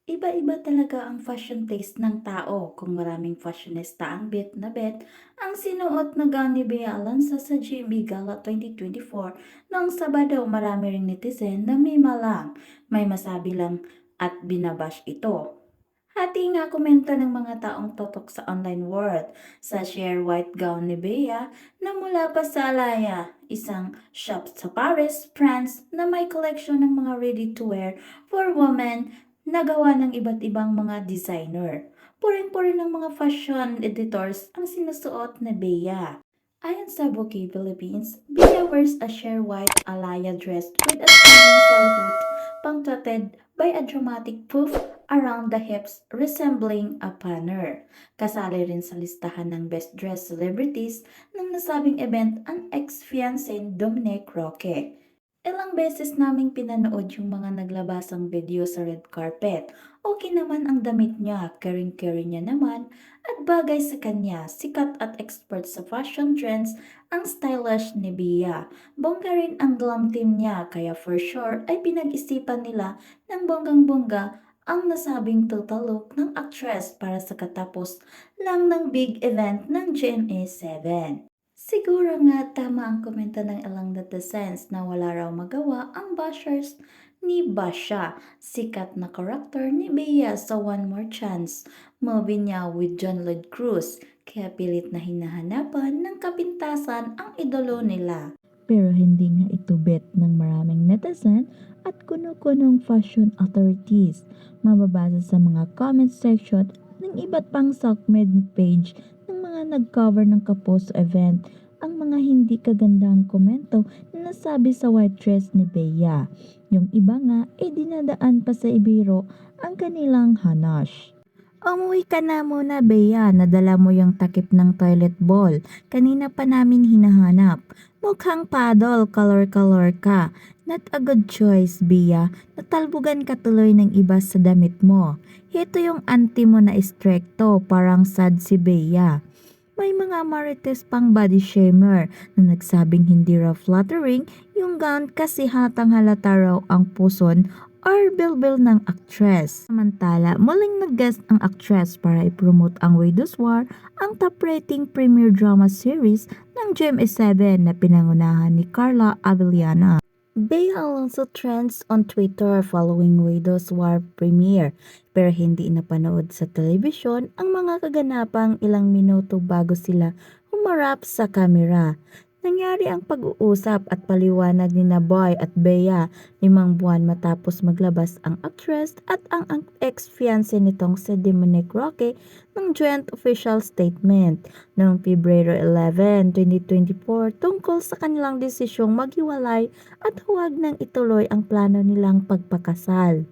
Iba-iba talaga ang fashion taste ng tao. Kung maraming fashionista ang bet na bet, ang sinuot na gown ni Bea Alonzo sa GMA Gala 2024 noong Sabado, marami ring netizen na may masabi lang at binabash ito. Hati nga komento ng mga taong totok sa online world sa sheer white gown ni Bea na mula pa sa Alaya, isang shop sa Paris, France na may collection ng mga ready-to-wear for women na gawa ng iba't ibang mga designer. Puring-puri ng mga fashion editors ang sinusuot na Bea. Ayon sa Bouquet Philippines, Bea wears a sheer white Alaya dress with a stunning silhouette punctuated by a dramatic poof around the hips resembling a banner. Kasali rin sa listahan ng best dressed celebrities ng nasabing event ang ex-fiancé Dominic Roque. Ilang beses naming pinanood yung mga naglabasang video sa red carpet. Okay naman ang damit niya, caring-caring niya naman, at bagay sa kanya, sikat at expert sa fashion trends ang stylish ni Bia. Bongga rin ang glam team niya, kaya for sure ay pinag-isipan nila ng bonggang-bongga ang nasabing total look ng actress para sa katapos lang ng big event ng GMA 7. Siguro nga tama ang komento ng ilang netizens na wala raw magawa ang bashers ni Basha, sikat na karakter ni Bea sa One More Chance, movie niya with John Lloyd Cruz, kaya pilit na hinahanapan ng kapintasan ang idolo nila. Pero hindi nga ito bet ng maraming netizen at kuno-kunong fashion authorities. Mababasa sa mga comment section ng iba't pang self-made page ng mga nag-cover ng Kaposo event ang mga hindi kagandang komento na nasabi sa white dress ni Bea. Yung iba nga ay dinadaan pa sa ibiro ang kanilang hanash. Umuwi ka na muna, Bea. Nadala mo yung takip ng toilet bowl. Kanina pa namin hinahanap. Mukhang paddle, color-color ka. Not a good choice, Bea. Natalbugan ka tuloy ng iba sa damit mo. Ito yung auntie mo na istrikto, parang sad si Bea. May mga marites pang body shamer na nagsabing hindi raw flattering yung gown kasi hatang halata raw ang puson or bilbil ng actress. Samantala, muling nag-guest ang actress para i-promote ang Widow's War, ang top-rating premiere drama series ng GMA7 na pinangunahan ni Carla Avellana. Bea Alonzo trends on Twitter following Widow's War premiere, pero hindi napanood sa telebisyon ang mga kaganapang ilang minuto bago sila humarap sa kamera. Nangyari ang pag-uusap at paliwanag ni Boy at Bea 5 buwan matapos maglabas ang actress at ang ex-fiancé nitong si Dominic Roque ng joint official statement noong Pebrero 11, 2024 tungkol sa kanilang desisyong maghiwalay at huwag nang ituloy ang plano nilang pagpakasal.